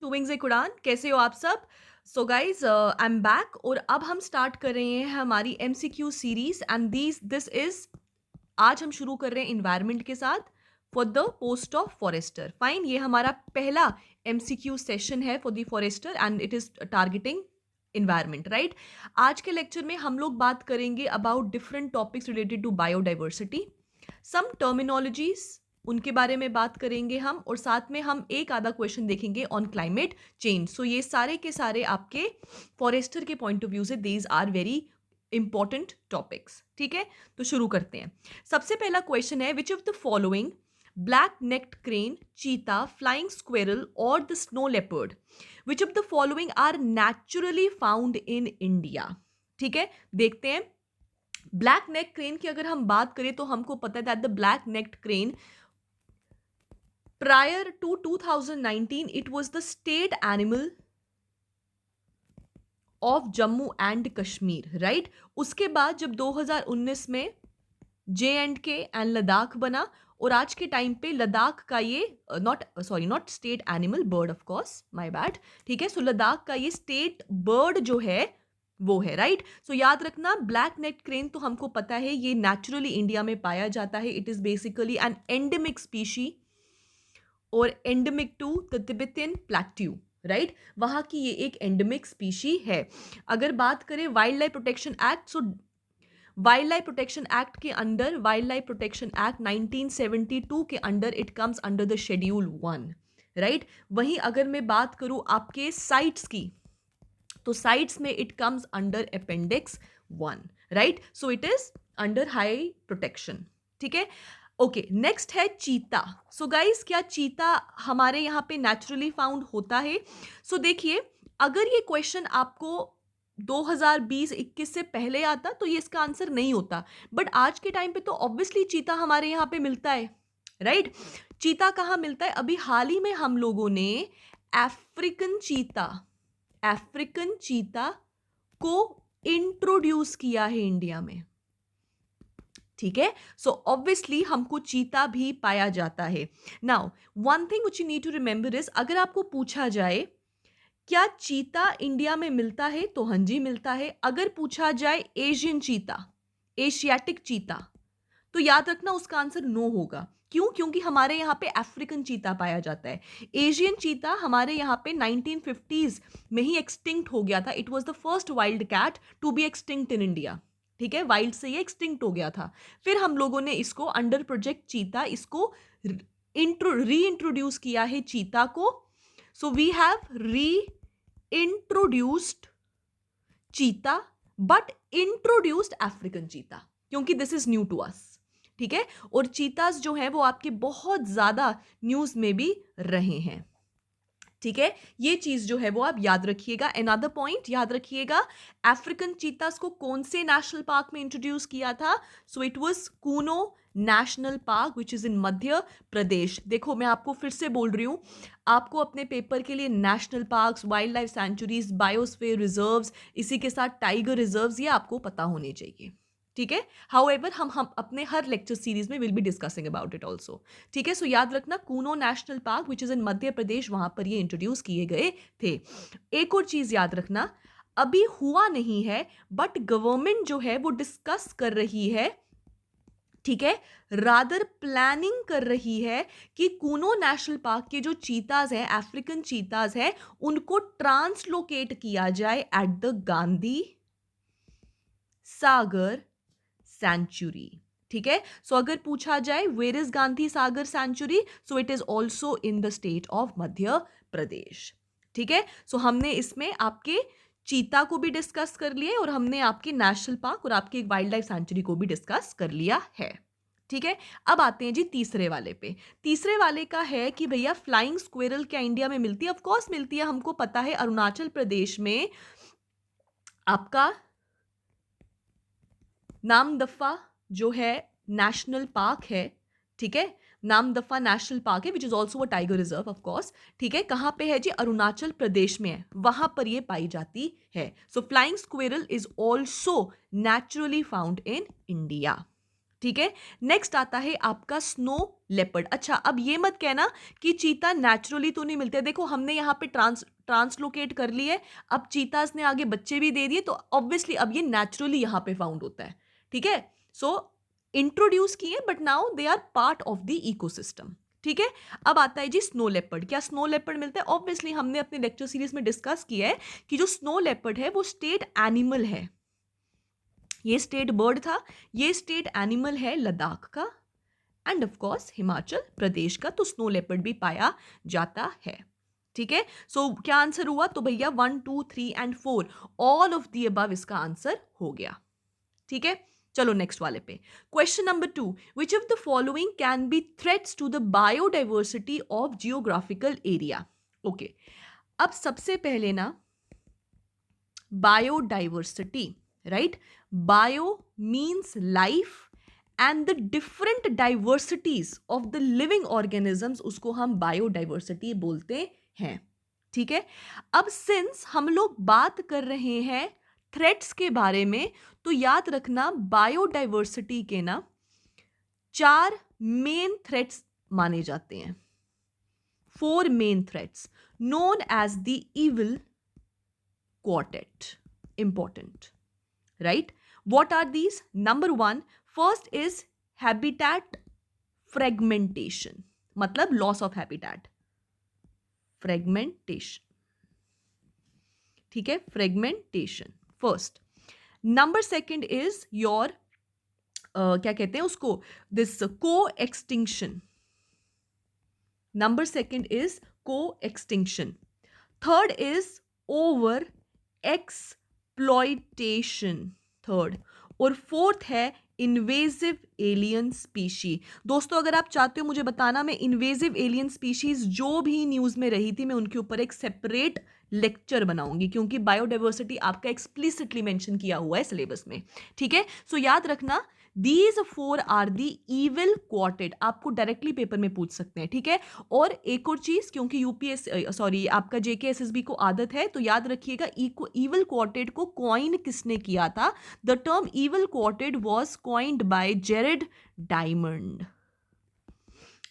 To wings एक उड़ान, कैसे हो आप सब? So guys I am back और अब हम स्टार्ट कर रहे हैं हमारी MCQ series and this is आज हम शुरू कर रहे हैं इन्वायरमेंट के साथ for the post of forester. Fine, ये हमारा पहला एमसीक्यू सेशन है for the forester and it is targeting environment, right? आज के लेक्चर में हम लोग बात करेंगे about different topics related to biodiversity, some terminologies उनके बारे में बात करेंगे हम, और साथ में हम एक आधा क्वेश्चन देखेंगे ऑन क्लाइमेट चेंज। सो ये सारे के सारे आपके फॉरेस्टर के पॉइंट ऑफ व्यू से these are very important topics. ठीक है, तो शुरू करते हैं। सबसे पहला क्वेश्चन है, which of the following black necked crane, cheetah, flying squirrel और the snow leopard, which of the following are naturally found in India? ठीक है, देखते हैं। ब्लैक नेक क्रेन की अगर हम बात करें तो हमको पता है that the black necked crane prior to 2019 it was the state animal of Jammu and Kashmir, right? उसके बाद जब 2019 में J and K and Ladakh बना, और आज के टाइम पे लद्दाख का ये not state animal, bird of course, my bad. ठीक है, सो लद्दाख का ये स्टेट बर्ड जो है वो है, राइट? सो याद रखना, ब्लैक नेक क्रेन तो हमको पता है ये नेचुरली इंडिया में पाया जाता है। It is basically an endemic species और endemic to the Tibetan plateau, right? वहाँ की ये एक एंडेमिक स्पीशी है। अगर बात करें वाइल्ड लाइफ प्रोटेक्शन एक्ट, सो वाइल्ड लाइफ प्रोटेक्शन एक्ट के under, wild life protection act 1972 के under it comes under the schedule 1, right? वहीं अगर मैं बात करूँ आपके साइट्स की, तो साइट्स में it comes under appendix 1, right? So it is under high protection. ठीक है, ओके, नेक्स्ट है चीता। सो गाइस, क्या चीता हमारे यहाँ पे नेचुरली फाउंड होता है? सो देखिए, अगर ये क्वेश्चन आपको 2020-21 से पहले आता तो ये इसका आंसर नहीं होता, बट आज के टाइम पे तो ऑब्वियसली चीता हमारे यहाँ पे मिलता है, राइट? चीता कहाँ मिलता है? अभी हाल ही में हम लोगों ने अफ्रीकन चीता अफ्रीकन चीता को इंट्रोड्यूस किया है इंडिया में। ठीक है, सो ऑब्वियसली हमको चीता भी पाया जाता है। Now one thing which you need to remember is, अगर आपको पूछा जाए क्या चीता इंडिया में मिलता है, तो हाँ जी मिलता है। अगर पूछा जाए एशियन चीता, एशियाटिक चीता, तो याद रखना उसका आंसर नो होगा। क्यों? क्योंकि हमारे यहाँ पे अफ्रीकन चीता पाया जाता है। एशियन चीता हमारे यहाँ पे 1950s में ही एक्सटिंक्ट हो गया था। It was the first wild cat to be extinct in India. ठीक है, वाइल्ड से ये एक्सटिंक्ट हो गया था। फिर हम लोगों ने इसको अंडर प्रोजेक्ट चीता इसको री इंट्रोड्यूस किया है चीता को। So we have reintroduced cheetah but introduced African cheetah, क्योंकि this is new to us. ठीक है, और चीतास जो है वो आपके बहुत ज्यादा न्यूज में भी रहे हैं। ठीक है, ये चीज जो है वो आप याद रखिएगा। अनदर पॉइंट याद रखिएगा, अफ्रीकन चीतास को कौन से नेशनल पार्क में इंट्रोड्यूस किया था? So it was Kuno national park which is in Madhya Pradesh. देखो, मैं आपको फिर से बोल रही हूं, आपको अपने पेपर के लिए national parks, wild life sanctuaries, biosphere reserves, इसी के साथ टाइगर रिजर्व्स, ये आपको पता होने चाहिए। ठीक है, हाउएवर हम अपने हर लेक्चर सीरीज में will be discussing about it also. ठीक है, सो याद रखना, Kuno national park which is in Madhya Pradesh, वहां पर ये इंट्रोड्यूस किए गए थे। एक और चीज याद रखना, अभी हुआ नहीं है बट गवर्नमेंट जो है वो डिस्कस कर रही है, ठीक है, रादर प्लानिंग कर रही है कि कूनो नेशनल पार्क के जो चीताज हैं, अफ्रीकन चीताज हैं, उनको ट्रांसलोकेट किया जाए at the Gandhi Sagar sanctuary. ठीक है, सो अगर पूछा जाए where is Gandhi Sagar sanctuary, so it is also in the state of Madhya Pradesh. ठीक है, सो हमने इसमें आपके चीता को भी डिस्कस कर लिया और हमने आपके नेशनल पार्क और आपके एक वाइल्ड लाइफ सेंचुरी को भी डिस्कस कर लिया है। ठीक है, अब आते हैं जी तीसरे वाले पे। तीसरे वाले का है कि भैया फ्लाइंग स्क्विरल क्या इंडिया में मिलती है? ऑफ कोर्स मिलती है, हमको पता है अरुणाचल प्रदेश में आपका नामदफा जो है नेशनल पार्क है। ठीक है, नामदफा नेशनल पार्क है which is also a tiger reserve of course. ठीक है, कहाँ पे है जी? अरुणाचल प्रदेश में है, वहां पर ये पाई जाती है। सो flying squirrel is also naturally found in India. ठीक है। नेक्स्ट आता है आपका स्नो लेपर्ड। अच्छा, अब ये मत कहना कि चीता नेचुरली तो नहीं मिलते। देखो हमने यहाँ पे ट्रांसलोकेट कर ली है, अब चीतास ने आगे बच्चे भी दे दिए, तो ऑब्वियसली अब ये नेचुरली यहाँ पे फाउंड होता है। ठीक है, सो इंट्रोड्यूस किए but now they are part of the ecosystem. ठीक है, अब आता है जी स्नो लेपर्ड। क्या स्नो लेपर्ड मिलता है? ऑब्वियसली हमने अपने लेक्चर सीरीज में डिस्कस किया है कि जो स्नो लेपर्ड है वो स्टेट एनिमल है। ये स्टेट बर्ड था, ये स्टेट एनिमल है लद्दाख का end of course Himachal Pradesh का, तो स्नो लेपर्ड भी पाया जाता है। ठीक है, सो क्या आंसर हुआ? तो भैया 1 2 3 and 4 all of the above इसका आंसर हो गया। ठीक है, चलो नेक्स्ट वाले पे। Question number 2, which of the following can be threats to the biodiversity of geographical area? Okay, अब सबसे पहले ना biodiversity, right? Bio means life and the different diversities of the living organisms, उसको हम बायोडाइवर्सिटी बोलते हैं। ठीक है, अब सिंस हम लोग बात कर रहे हैं थ्रेट्स के बारे में, तो याद रखना बायोडाइवर्सिटी के ना 4 मेन थ्रेट्स माने जाते हैं। 4 main threats known as the evil quartet. Important, right? What are these? Number 1, first is habitat fragmentation, मतलब loss of habitat, fragmentation. ठीक है, fragmentation first. Number second is your क्या कहते हैं उसको, this co-extinction. Number second is co-extinction. Third is over exploitation. Third, और fourth है invasive alien species. दोस्तों अगर आप चाहते हो मुझे बताना, मैं इन्वेजिव एलियन स्पीशीज जो भी न्यूज़ में रही थी मैं उनके ऊपर एक सेपरेट लेक्चर बनाऊंगी, क्योंकि बायोडाइवर्सिटी आपका एक्सप्लिसिटली मेंशन किया हुआ है सिलेबस में। ठीक है, सो याद रखना these 4 are the evil quartet, आपको डायरेक्टली पेपर में पूछ सकते हैं। ठीक है, और एक और चीज, क्योंकि आपका जेकेएसएसबी को आदत है, तो याद रखिएगा इविल क्वार्टेट को कॉइन किसने किया था? The term evil quartet was coined bye Jared diamond.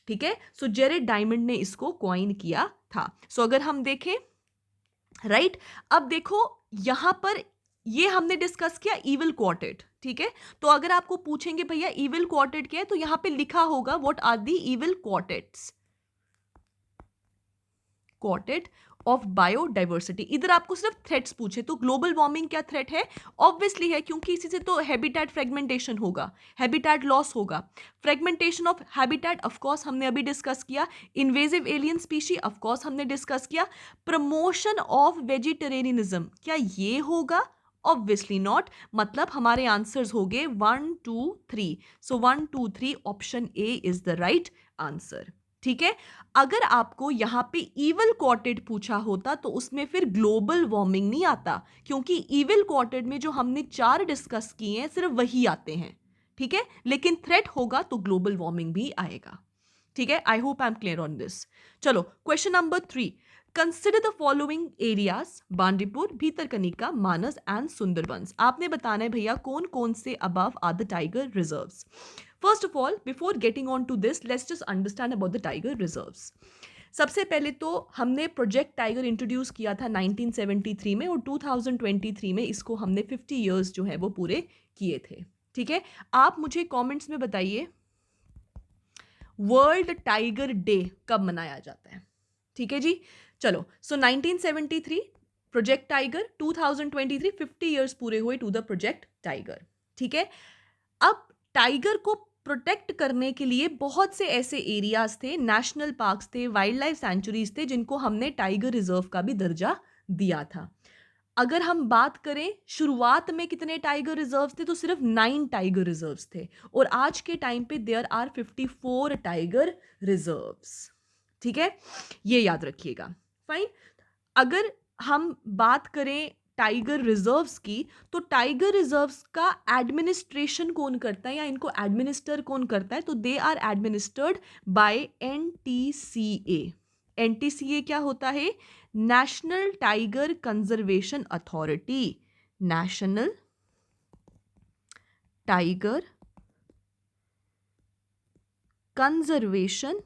ठीक है, सो जेरेड डायमंड ने इसको कॉइन किया था। सो अगर हम देखें, राइट, अब देखो यहां पर ये हमने डिस्कस किया इविल क्वार्टेट। ठीक है, तो अगर आपको पूछेंगे भैया इविल क्वार्टेट क्या है, तो यहां पे लिखा होगा what are the evil quartets, quartet of biodiversity. इधर आपको सिर्फ थ्रेट्स पूछे, तो ग्लोबल वार्मिंग क्या थ्रेट है? ऑब्वियसली है, क्योंकि इसी से तो हैबिटेट फ्रेगमेंटेशन होगा, हैबिटेट लॉस होगा। Fragmentation of habitat of course हमने अभी डिस्कस किया। Invasive alien species of course हमने डिस्कस किया। प्रमोशन ऑफ वेजिटेरियनिज्म, क्या ये होगा? ऑब्वियसली नॉट, मतलब हमारे आंसर्स हो गए 1 2 3। सो 1 2 3 option A is the right answer. ठीक है, अगर आपको यहां पे इविल क्वार्टेट पूछा होता तो उसमें फिर ग्लोबल वार्मिंग नहीं आता, क्योंकि इविल क्वार्टेट में जो हमने 4 डिस्कस किए हैं सिर्फ वही आते हैं। ठीक है, लेकिन थ्रेट होगा तो ग्लोबल वार्मिंग भी आएगा। ठीक है, I hope I am clear on this. चलो question number 3, consider the following areas, Bandipur, Bhitarkanika, Manas and Sundarbans. आपने बताना है भैया कौन कौन से above are the tiger reserves. First of all, before getting on to this, let's just understand about the tiger reserves. सबसे पहले तो हमने प्रोजेक्ट टाइगर इंट्रोड्यूस किया था 1973 में, और 2023 में इसको हमने 50 ईयर्स जो है वो पूरे किए थे। ठीक है, आप मुझे कमेंट्स में बताइए वर्ल्ड टाइगर डे कब मनाया जाता है? ठीक है जी, चलो, सो 1973 प्रोजेक्ट टाइगर, 2023 50 ईयर्स पूरे हुए टू द प्रोजेक्ट टाइगर। ठीक है, अब टाइगर को प्रोटेक्ट करने के लिए बहुत से ऐसे एरियाज थे, नेशनल पार्क्स थे, वाइल्ड लाइफ सेंचुरीज थे, जिनको हमने टाइगर रिजर्व का भी दर्जा दिया था। अगर हम बात करें शुरुआत में कितने टाइगर रिजर्व्स थे, तो सिर्फ 9 टाइगर रिजर्व्स थे, और आज के टाइम पे देयर आर 54 टाइगर रिजर्व्स। ठीक है, ये याद रखिएगा। फाइन, अगर हम बात करें टाइगर रिजर्व्स की, तो टाइगर रिजर्व्स का एडमिनिस्ट्रेशन कौन करता है या इनको एडमिनिस्टर कौन करता है? तो they are administered by NTCA. NTCA क्या होता है? National tiger conservation authority. National tiger conservation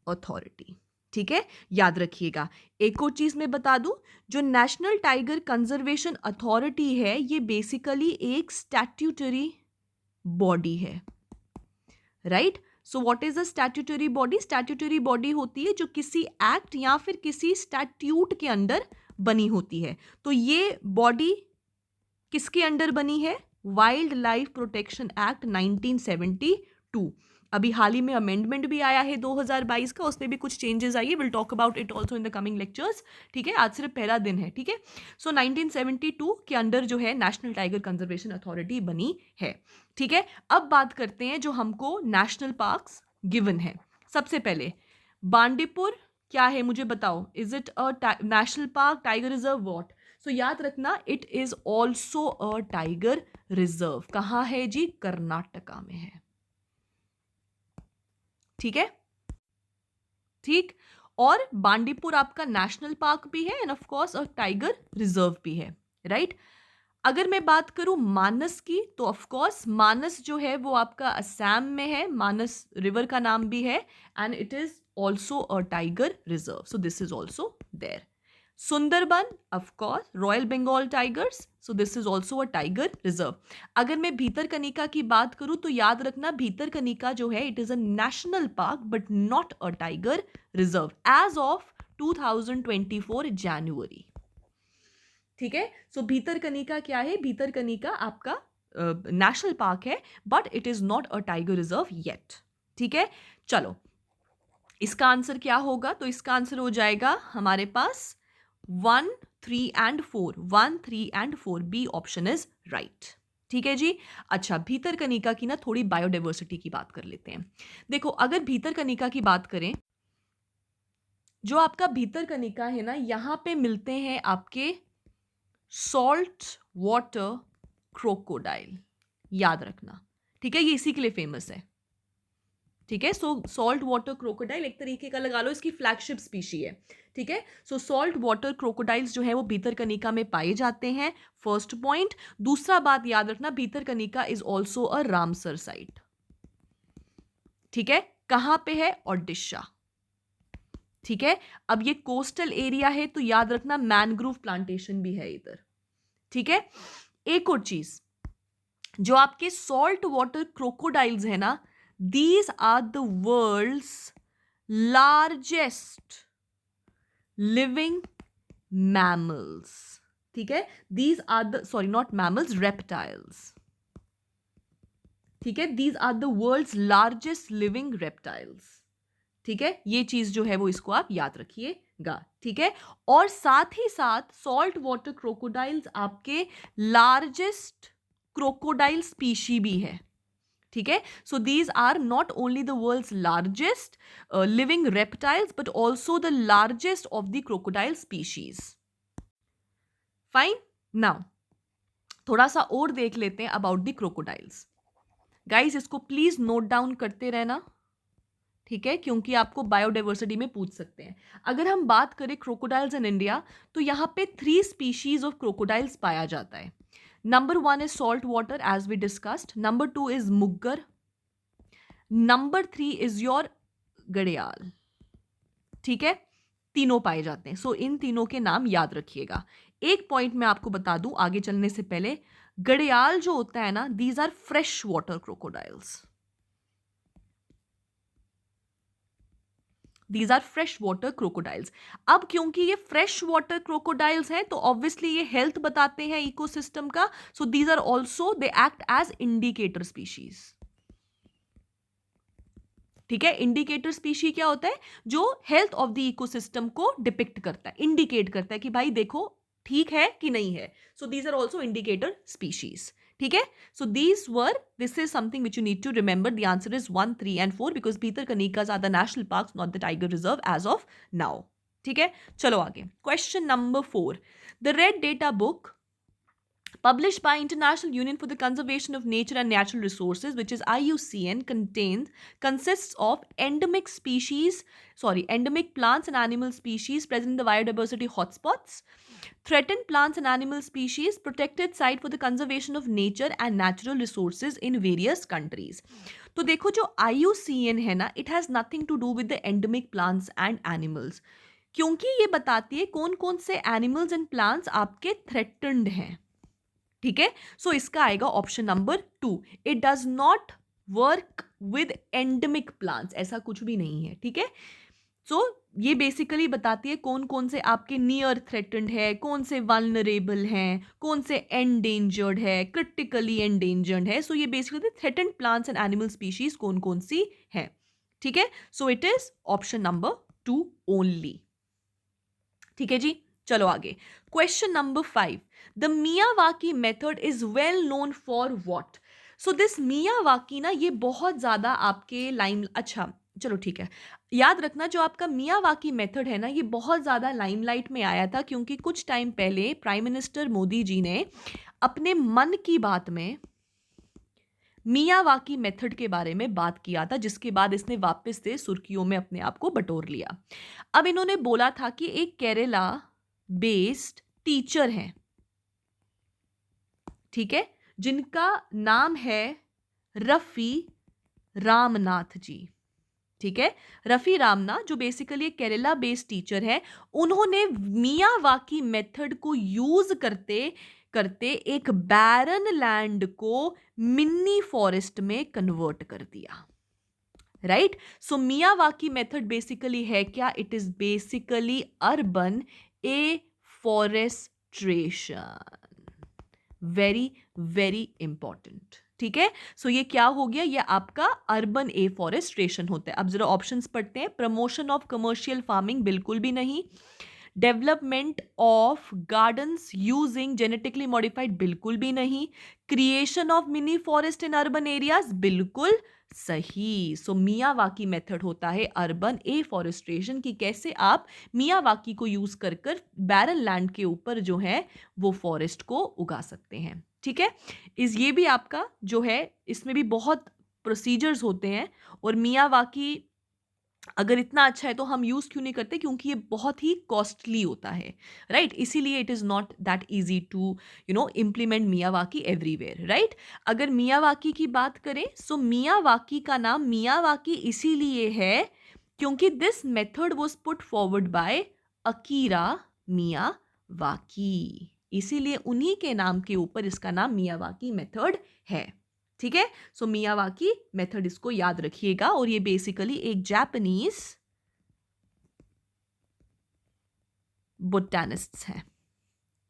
authority. ठीक है, याद रखिएगा। एक और चीज मैं बता दूं, जो नेशनल टाइगर कंजर्वेशन अथॉरिटी है ये बेसिकली एक स्टैट्यूटरी बॉडी है, right. So what is a statutory body? Statutory body होती है जो किसी एक्ट या फिर किसी स्टैट्यूट के अंडर बनी होती है। तो ये बॉडी किसके अंडर बनी है? Wild life protection act 1972। अभी हाल ही में अमेंडमेंट भी आया है 2022 का, उसमें भी कुछ चेंजेस आई है। Will talk about it also in the coming lectures. ठीक है, आज सिर्फ पहला दिन है। ठीक है, सो 1972 के अंडर जो है नेशनल टाइगर कंजर्वेशन अथॉरिटी बनी है। ठीक है, अब बात करते हैं जो हमको नेशनल पार्क्स गिवन है। सबसे पहले बांदीपुर क्या है मुझे बताओ? Is it a national park, tiger reserve, what? So याद रखना, it is also a tiger reserve. कहाँ है जी? कर्नाटका में है। ठीक है, ठीक। और बांदीपुर आपका नेशनल पार्क भी है end of course a tiger reserve भी है, राइट। अगर मैं बात करूं मानस की, तो ऑफ कोर्स मानस जो है वो आपका असम में है। मानस रिवर का नाम भी है and it is also a tiger reserve, so this is also there. Sundarban, of course royal Bengal tigers, so this is also a tiger reserve. अगर मैं भीतरकनिका की बात करूं तो याद रखना, भीतरकनिका जो है it is a national park but not a tiger reserve as of 2024 January. ठीक है, सो भीतरकनिका क्या है? भीतरकनिका आपका नेशनल पार्क है but it is not a tiger reserve yet. ठीक है, चलो इसका आंसर क्या होगा? तो इसका आंसर हो जाएगा हमारे पास 1, 3 and 4। 1, 3 and 4, B option is right. ठीक है जी। अच्छा, भीतरकनिका की ना थोड़ी बायोडाइवर्सिटी की बात कर लेते हैं। देखो, अगर भीतरकनिका की बात करें, जो आपका भीतरकनिका है ना, यहां पे मिलते हैं आपके सॉल्ट वाटर क्रोकोडाइल। याद रखना, ठीक है, ये इसी के लिए फेमस है। ठीक है, सो सॉल्ट वाटर क्रोकोडाइल एक तरीके का लगा लो इसकी फ्लैगशिप स्पीशी है। ठीक है, सो सॉल्ट वाटर क्रोकोडाइल्स जो है वो भीतरकनिका में पाए जाते हैं, फर्स्ट पॉइंट। दूसरा बात याद रखना, Bhitarkanika is also a Ramsar site. ठीक है, कहां पे है? ओडिशा। ठीक है, अब ये कोस्टल एरिया है तो याद रखना मैनग्रोव प्लांटेशन भी है इधर। ठीक है, एक और चीज, जो आपके सॉल्ट वाटर क्रोकोडाइल्स है ना, these are the world's largest living mammals. ठीक है, these are the, sorry not mammals, reptiles. ठीक है, these are the world's largest living reptiles. ठीक है, ये चीज जो है वो इसको आप याद रखिएगा। ठीक है, और साथ ही साथ सॉल्ट वाटर क्रोकोडाइल्स आपके लार्जेस्ट क्रोकोडाइल स्पीशी भी है। ठीक है, so these are not only the world's largest living reptiles but also the largest of the crocodile species. Fine, now थोड़ा सा और देख लेते हैं अबाउट द क्रोकोडाइल्स। गाइस, इसको प्लीज नोट डाउन करते रहना, ठीक है, क्योंकि आपको बायोडाइवर्सिटी में पूछ सकते हैं। अगर हम बात करें क्रोकोडाइल्स इन इंडिया, तो यहाँ पे 3 स्पीशीज ऑफ क्रोकोडाइल्स पाया जाता है। Number 1 is salt water as we discussed, number 2 is mugger, number 3 is your घड़ियाल। ठीक है, तीनों पाए जाते हैं, सो इन तीनों के नाम याद रखिएगा। एक पॉइंट मैं आपको बता दूं आगे चलने से पहले, घड़ियाल जो होता है ना, these are fresh water crocodiles. These are fresh water crocodiles. अब क्योंकि ये फ्रेश वाटर क्रोकोडाइल्स हैं तो ऑब्वियसली ये हेल्थ बताते हैं इकोसिस्टम का, so these are also, they act as indicator species. ठीक है, इंडिकेटर स्पीशी क्या होता है? जो हेल्थ ऑफ द इकोसिस्टम को डिपिक्ट करता है, इंडिकेट करता है कि भाई देखो ठीक है कि नहीं है। So these are also indicator species. ठीक है, so this is something which you need to remember. The answer is 1, 3 and 4 because Bhitarkanikas are the national parks, not the tiger reserve as of now. ठीक है, चलो आगे। Question number 4, the red data book published by International Union for the Conservation of Nature and Natural Resources, which is IUCN, consists of endemic plants and animal species present in the biodiversity hotspots, threatened plants and animal species, protected site for the conservation of nature and natural resources in various countries. तो देखो जो IUCN है ना, it has nothing to do with the endemic plants and animals, क्योंकि ये बताती है कौन कौन से एनिमल्स एंड प्लांट्स आपके थ्रेटन्ड हैं. ठीक है, सो इसका आएगा option number 2. It does not work with endemic plants, ऐसा कुछ भी नहीं है. ठीक है, सो ये बेसिकली बताती है कौन कौन से आपके नियर थ्रेटन्ड है, कौन से वल्नरेबल हैं, कौन से एंडेंजर्ड है, क्रिटिकली एंडेंजर्ड है. सो ये basically threatened plants and animal species कौन कौन सी है. ठीक है, so it is option number 2 only. ठीक है जी, चलो आगे. Question number 5. The Miyawaki method is well known for what? So this Miyawaki ना, ये बहुत ज्यादा आपके अच्छा चलो ठीक है, याद रखना जो आपका मियावाकी मेथड है ना, ये बहुत ज्यादा लाइमलाइट में आया था क्योंकि कुछ टाइम पहले प्राइम मिनिस्टर मोदी जी ने अपने मन की बात में मियावाकी मेथड के बारे में बात किया था, जिसके बाद इसने वापस से सुर्खियों में अपने आप को बटोर लिया. अब इन्होंने बोला था कि एक केरला बेस्ड टीचर हैं, ठीक है, जिनका नाम है रफी रामनाथ जी. ठीक है, रफी रामनाथ जो बेसिकली एक केरला बेस्ड टीचर है, उन्होंने मियावाकी मेथड को यूज करते करते एक बैरन लैंड को मिनी फॉरेस्ट में कन्वर्ट कर दिया. Right, so Miyawaki method basically है क्या? It is basically urban afforestation. Very very important. ठीक है, सो ये क्या हो गया? ये आपका अर्बन ए फॉरेस्ट्रेशन होता है. अब जरा ऑप्शंस पढ़ते हैं. प्रमोशन ऑफ कमर्शियल फार्मिंग बिल्कुल भी नहीं. Development of gardens using genetically modified बिल्कुल भी नहीं. Creation of mini forest in urban areas बिल्कुल सही. सो मियावाकी मेथड होता है अर्बन ए फॉरेस्ट्रेशन की कैसे आप मियावाकी को यूज कर कर बैरन लैंड के ऊपर जो है वो फॉरेस्ट को उगा सकते हैं. ठीक है, ये भी आपका जो है इसमें भी बहुत प्रोसीजर्स होते हैं, और मियावाकी अगर इतना अच्छा है तो हम यूज क्यों नहीं करते? क्योंकि ये बहुत ही कॉस्टली होता है. राइट, इसीलिए it is not that easy to implement Miyawaki everywhere. Right, अगर मियावाकी की बात करें, सो मियावाकी का नाम मियावाकी इसीलिए है क्योंकि this method was put forward bye Akira Miyawaki. इसीलिए उन्हीं के नाम के ऊपर इसका नाम मियावाकी मेथड है. ठीक है, सो मियावाकी मेथड इसको याद रखिएगा, और ये बेसिकली एक जापानीज बोटैनिस्ट है.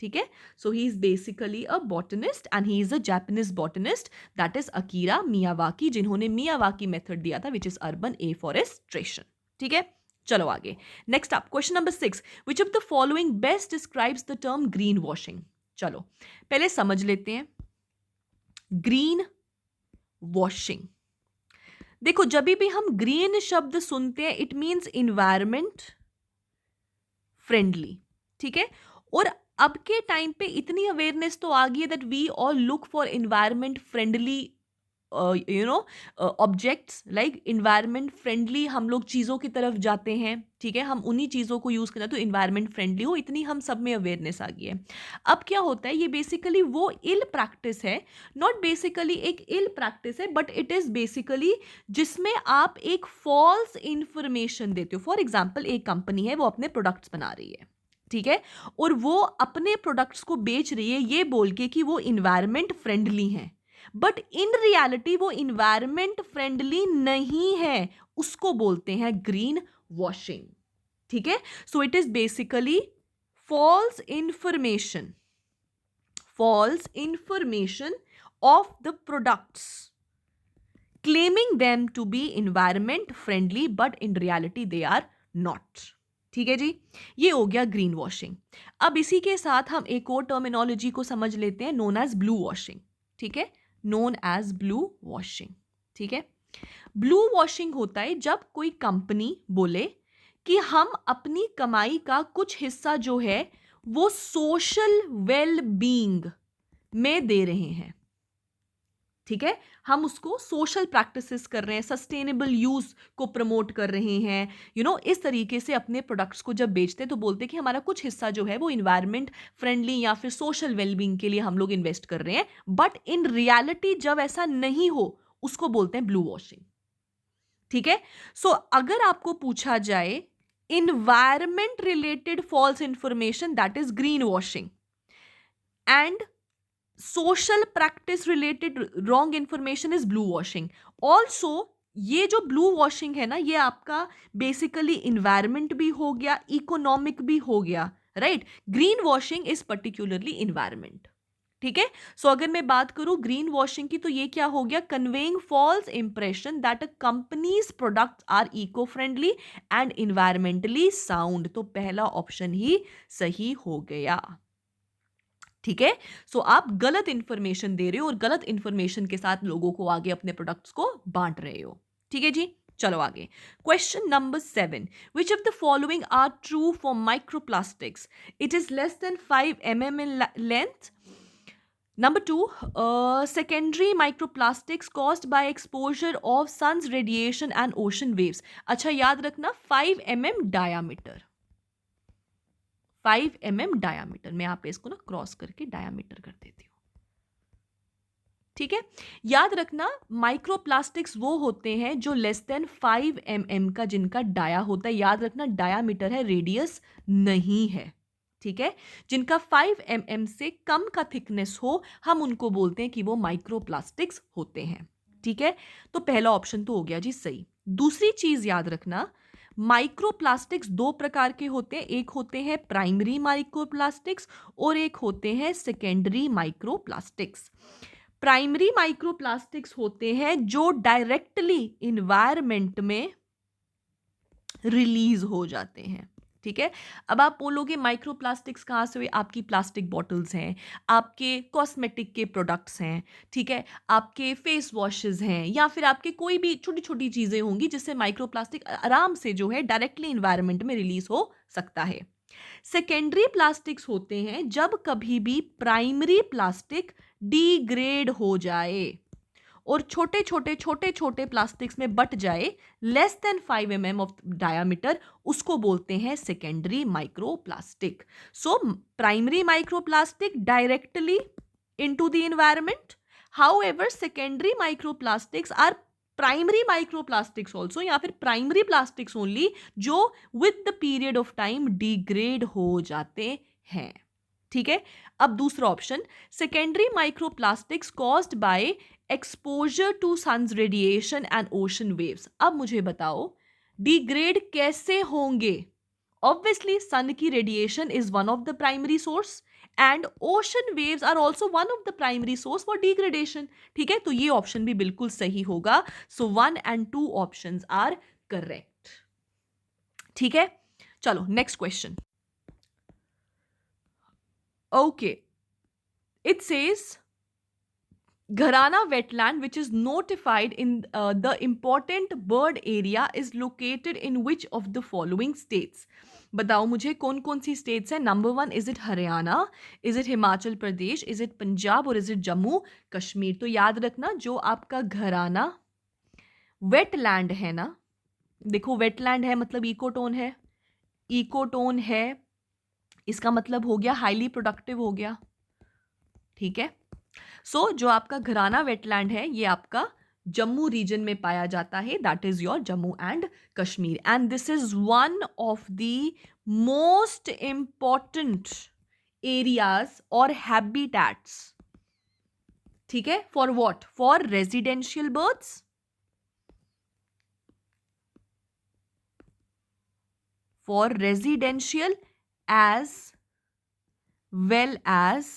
ठीक है, so he is basically a botanist and he is a Japanese botanist, that is Akira Miyawaki, जिन्होंने मियावाकी मेथड दिया था, which is urban afforestation. ठीक है, चलो आगे. Next up question number 6. Which of the following best describes the term green washing? चलो पहले समझ लेते हैं. ग्रीन वॉशिंग, देखो जब भी हम ग्रीन शब्द सुनते हैं इट मीन्स इन्वायरमेंट फ्रेंडली. ठीक है, और अब के टाइम पे इतनी अवेयरनेस तो आ गई है that we all look for environment friendly objects, like environment friendly हम लोग चीज़ों की तरफ जाते हैं. ठीक है, हम उन्हीं चीज़ों को यूज़ करना तो इन्वायरमेंट फ्रेंडली हो, इतनी हम सब में अवेयरनेस आ गई है. अब क्या होता है, ये बेसिकली वो इल प्रैक्टिस है, नॉट बेसिकली एक इल प्रैक्टिस है, बट इट इज़ बेसिकली जिसमें आप एक फॉल्स इंफॉर्मेशन देते हो. फॉर एग्जाम्पल, एक कंपनी है, वो अपने प्रोडक्ट्स बना रही है, ठीक है, और वो अपने प्रोडक्ट्स को बेच रही है ये बोल के कि वो इन्वायरमेंट फ्रेंडली हैं, बट इन रियलिटी वो इन्वायरमेंट फ्रेंडली नहीं है, उसको बोलते हैं ग्रीन वॉशिंग. ठीक है, so it is basically false information of the products claiming them to be environment friendly but in reality they are not. ठीक है जी, ये हो गया ग्रीन वॉशिंग. अब इसी के साथ हम एक और टर्मिनोलॉजी को समझ लेते हैं, नोन एज ब्लू वॉशिंग. ठीक है, नोन एज ब्लू वॉशिंग. ठीक है, ब्लू वॉशिंग होता है जब कोई कंपनी बोले कि हम अपनी कमाई का कुछ हिस्सा जो है वो सोशल वेल बीइंग में दे रहे हैं, ठीक है, हम उसको सोशल प्रैक्टिसेस कर रहे हैं, सस्टेनेबल यूज को प्रमोट कर रहे हैं, इस तरीके से अपने प्रोडक्ट्स को जब बेचते हैं तो बोलते हैं कि हमारा कुछ हिस्सा जो है वो इन्वायरमेंट फ्रेंडली या फिर सोशल वेलबींग के लिए हम लोग इन्वेस्ट कर रहे हैं। बट इन रियलिटी जब ऐसा नहीं हो उसको बोलते हैं ब्लू वॉशिंग, ठीक है। सो अगर आपको पूछा जाए environment related false information, that is green washing, and social practice related wrong information is blue washing also। ये जो ब्लू वॉशिंग है ना, ये आपका बेसिकली इन्वायरमेंट भी हो गया, इकोनॉमिक भी हो गया, right. Green washing is particularly environment, ठीक है। सो अगर मैं बात करूं ग्रीन वॉशिंग की तो ये क्या हो गया, conveying false impression that a company's products are eco friendly and environmentally sound. तो पहला ऑप्शन ही सही हो गया, ठीक है। सो आप गलत इंफॉर्मेशन दे रहे हो और गलत इंफॉर्मेशन के साथ लोगों को आगे अपने प्रोडक्ट्स को बांट रहे हो, ठीक है जी। चलो आगे, question number 7, which of the following are true for microplastics, it is less than 5 mm in length. Number 2, secondary microplastics caused by exposure of sun's radiation and ocean waves। अच्छा याद रखना 5 mm डायामीटर, 5 mm डायामीटर, मैं यहाँ पे इसको ना cross करके diameter कर देती हूँ, ठीक है। याद रखना माइक्रोप्लास्टिक्स वो होते हैं जो लेस देन 5 mm का जिनका डाया होता है, याद रखना डायामीटर है, रेडियस नहीं है, ठीक है। जिनका 5 mm से कम का थिकनेस हो हम उनको बोलते हैं कि वो माइक्रोप्लास्टिक्स होते हैं, ठीक है। तो पहला ऑप्शन तो हो गया जी सही। दूसरी चीज याद रखना, माइक्रोप्लास्टिक्स दो प्रकार के होते हैं, एक होते हैं प्राइमरी माइक्रोप्लास्टिक्स और एक होते हैं सेकेंडरी माइक्रोप्लास्टिक्स। प्राइमरी माइक्रोप्लास्टिक्स होते हैं जो डायरेक्टली इन्वायरमेंट में रिलीज हो जाते हैं, ठीक है। अब आप बोलोगे माइक्रोप्लास्टिक्स कहाँ से हुए, आपकी प्लास्टिक बॉटल्स हैं, आपके कॉस्मेटिक के प्रोडक्ट्स हैं, ठीक है, आपके फेस वॉशेस हैं, या फिर आपके कोई भी छोटी छोटी चीज़ें होंगी जिससे माइक्रोप्लास्टिक आराम से जो है डायरेक्टली इन्वायरमेंट में रिलीज हो सकता है। सेकेंडरी प्लास्टिक्स होते हैं जब कभी भी प्राइमरी प्लास्टिक डिग्रेड हो जाए और छोटे छोटे प्लास्टिक्स में बट जाए less than 5 mm of diameter, उसको बोलते हैं secondary microplastic. So primary microplastic directly into the environment, however secondary microplastics are primary microplastics also, या फिर प्राइमरी प्लास्टिक्स ओनली जो with the period of time degrade हो जाते हैं, ठीक है। अब दूसरा option, secondary microplastics caused by exposure to sun's radiation and ocean waves. अब मुझे बताओ डिग्रेड कैसे होंगे। ऑब्वियसली सन की radiation is one of the primary source and ocean waves are also one of the primary source for degradation, ठीक है। तो ये ऑप्शन भी बिल्कुल सही होगा। So 1 and 2 options are correct, ठीक है। चलो next question. Okay, it says Gharana wetland, which is notified in the important bird area, is located in which of the following states? बताओ मुझे कौन कौन सी स्टेट्स हैं। Number 1, is it Haryana, is it Himachal Pradesh, is it Punjab और is it Jammu Kashmir. तो याद रखना जो आपका घराना वेटलैंड है ना, देखो वेटलैंड है मतलब इकोटोन है, इकोटोन है इसका मतलब हो गया हाईली प्रोडक्टिव हो गया, ठीक है। सो जो आपका घराना वेटलैंड है ये आपका जम्मू रीजन में पाया जाता है, that is your Jammu and Kashmir, and this is one of the most important areas और हैबिटैट्स, ठीक है, for what, for residential birds, for residential as well as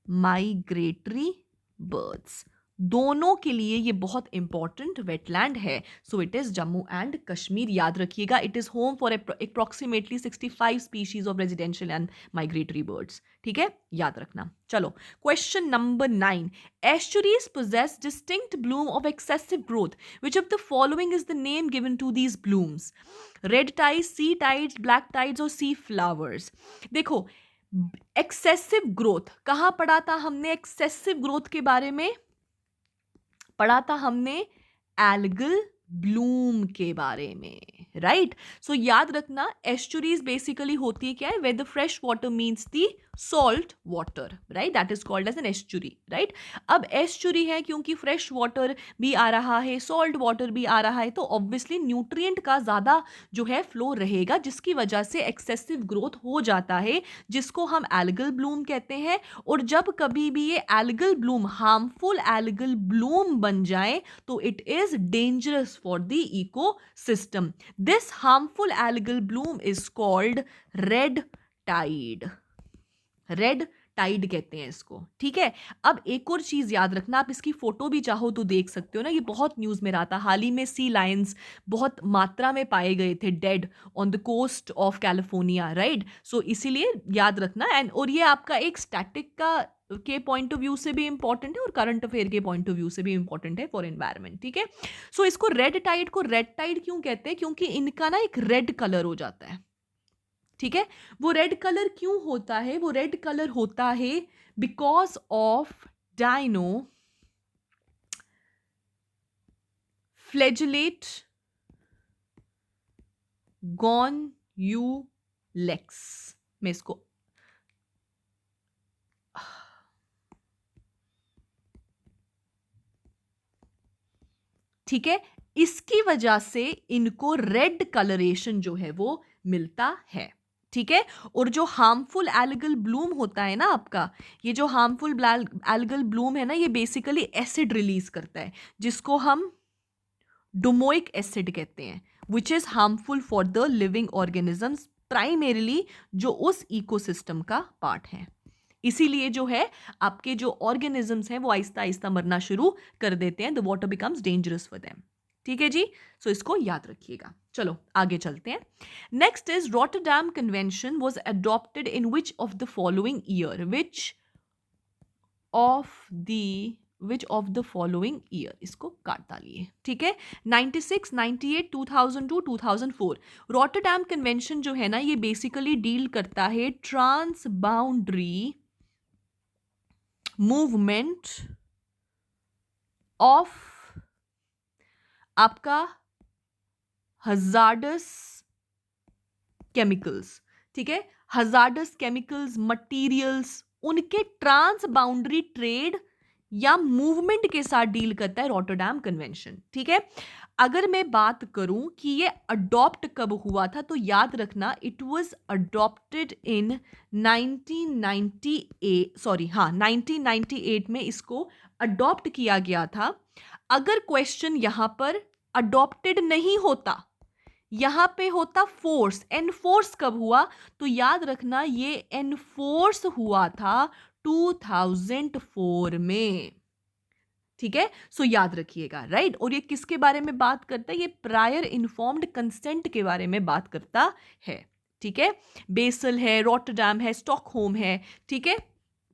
migratory birds, दोनों के लिए ये बहुत इंपॉर्टेंट वेटलैंड है। So it is Jammu and Kashmir, याद रखिएगा। It is home for approximately 65 species of residential and migratory birds, ठीक है, याद रखना। चलो question number 9, estuaries possess distinct bloom of excessive growth, which of the following is the name given to these blooms? Red tides, sea tides, black tides और sea flowers। देखो excessive growth कहाँ पढ़ा था हमने? एक्सेसिव ग्रोथ के बारे में पढ़ा था हमने एल्गल ब्लूम के बारे में, राइट? सो याद रखना, एस्चुरीज बेसिकली होती है क्या है, where the fresh water means the salt water, right? That is called as an estuary, right? अब एस्चुरी है क्योंकि फ्रेश वाटर भी आ रहा है, सॉल्ट वाटर भी आ रहा है, तो ऑब्वियसली न्यूट्रिएंट का ज़्यादा जो है फ्लो रहेगा, जिसकी वजह से एक्सेसिव ग्रोथ हो जाता है, जिसको हम एल्गल ब्लूम कहते हैं। और जब कभी भी ये algal bloom harmful algal bloom बन जाए तो it is dangerous for the ecosystem. This harmful algal bloom is called red tide. Red tide कहते हैं इसको, ठीक है? अब एक और चीज याद रखना, आप इसकी फोटो भी चाहो तो देख सकते हो ना, ये बहुत न्यूज में रहा था हाल ही में। सी लायंस बहुत मात्रा में पाए गए थे dead on the coast of California, right? So इसीलिए याद रखना। एंड और ये आपका एक स्टैटिक का के पॉइंट ऑफ व्यू से भी इंपॉर्टेंट है और करंट अफेयर के पॉइंट ऑफ व्यू से भी इंपॉर्टेंट है फॉर एनवायरमेंट, ठीक है? सो इसको रेड टाइड को रेड टाइड क्यों कहते हैं? क्योंकि इनका ना एक रेड कलर हो जाता है, ठीक है? वो रेड कलर क्यों होता है? वो रेड कलर होता है बिकॉज ऑफ डाइनो फ्लैजेलेट गॉन्यूलेक्स। मैं इसको ठीक है, इसकी वजह से इनको रेड कलरेशन जो है वो मिलता है, ठीक है? और जो हार्मफुल एल्गल ब्लूम होता है ना आपका, ये जो हार्मफुल एल्गल ब्लूम है ना, ये बेसिकली एसिड रिलीज करता है, जिसको हम डोमोइक एसिड कहते हैं, which is harmful for the living organisms, primarily जो उस इकोसिस्टम का पार्ट है। इसीलिए जो है आपके जो ऑर्गेनिजम्स हैं वो आहिस्ता आहिस्ता मरना शुरू कर देते हैं, the water becomes dangerous for them, ठीक है जी? सो इसको याद रखिएगा। चलो आगे चलते हैं। Next is Rotterdam convention was adopted in which of the following year? Which of the following year? इसको काट डालिए, ठीक है? 96, 98, 2002, 2004। रॉटरडैम कन्वेंशन जो है ना, ये बेसिकली डील करता है ट्रांस बाउंड्री मूवमेंट ऑफ आपका हजार्डस केमिकल्स, ठीक है? हजार्डस केमिकल्स, मटीरियल्स, उनके ट्रांस बाउंड्री ट्रेड या मूवमेंट के साथ डील करता है रॉटरडैम कन्वेंशन, ठीक है? अगर मैं बात करूं कि ये अडॉप्ट कब हुआ था, तो याद रखना इट वाज अडॉप्टेड इन 1998 में इसको अडॉप्ट किया गया था। अगर क्वेश्चन यहां पर अडॉप्टेड नहीं होता, यहां पे होता फोर्स, एनफोर्स कब हुआ, तो याद रखना ये एनफोर्स हुआ था 2004 में, ठीक है? सो याद रखिएगा, राइट? और ये किसके बारे में बात करता है? ये प्रायर इन्फॉर्म्ड कंसेंट के बारे में बात करता है, ठीक है? बेसल है, रॉटरडैम है, स्टॉकहोम है, ठीक है?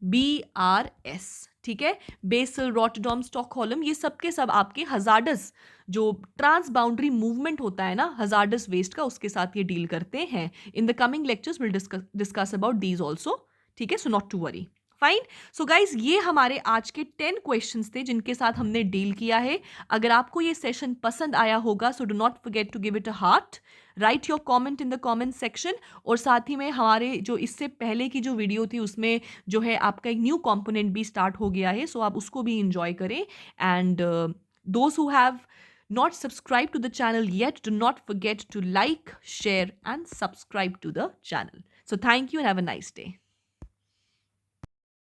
BRS, ठीक है? बेसल, रॉटरडैम, स्टॉकहोल्म, ये सब के सब आपके हजार्डस जो ट्रांस बाउंड्री मूवमेंट होता है ना हजार्डस वेस्ट का, उसके साथ ये डील करते हैं। In the coming lectures will discuss about these also, ठीक है? So not to worry, fine. So guys ये हमारे आज के 10 क्वेश्चंस थे जिनके साथ हमने डील किया है। अगर आपको ये सेशन पसंद आया होगा so do not forget to give it a heart, write your comment in the comment section. और साथ ही में हमारे जो इससे पहले की जो वीडियो थी उसमें जो है आपका एक न्यू कंपोनेंट भी स्टार्ट हो गया है, सो आप उसको भी इंजॉय करें। And those who have not subscribed to the channel yet, do not forget to like, share and subscribe to the channel. So thank you and have a nice day.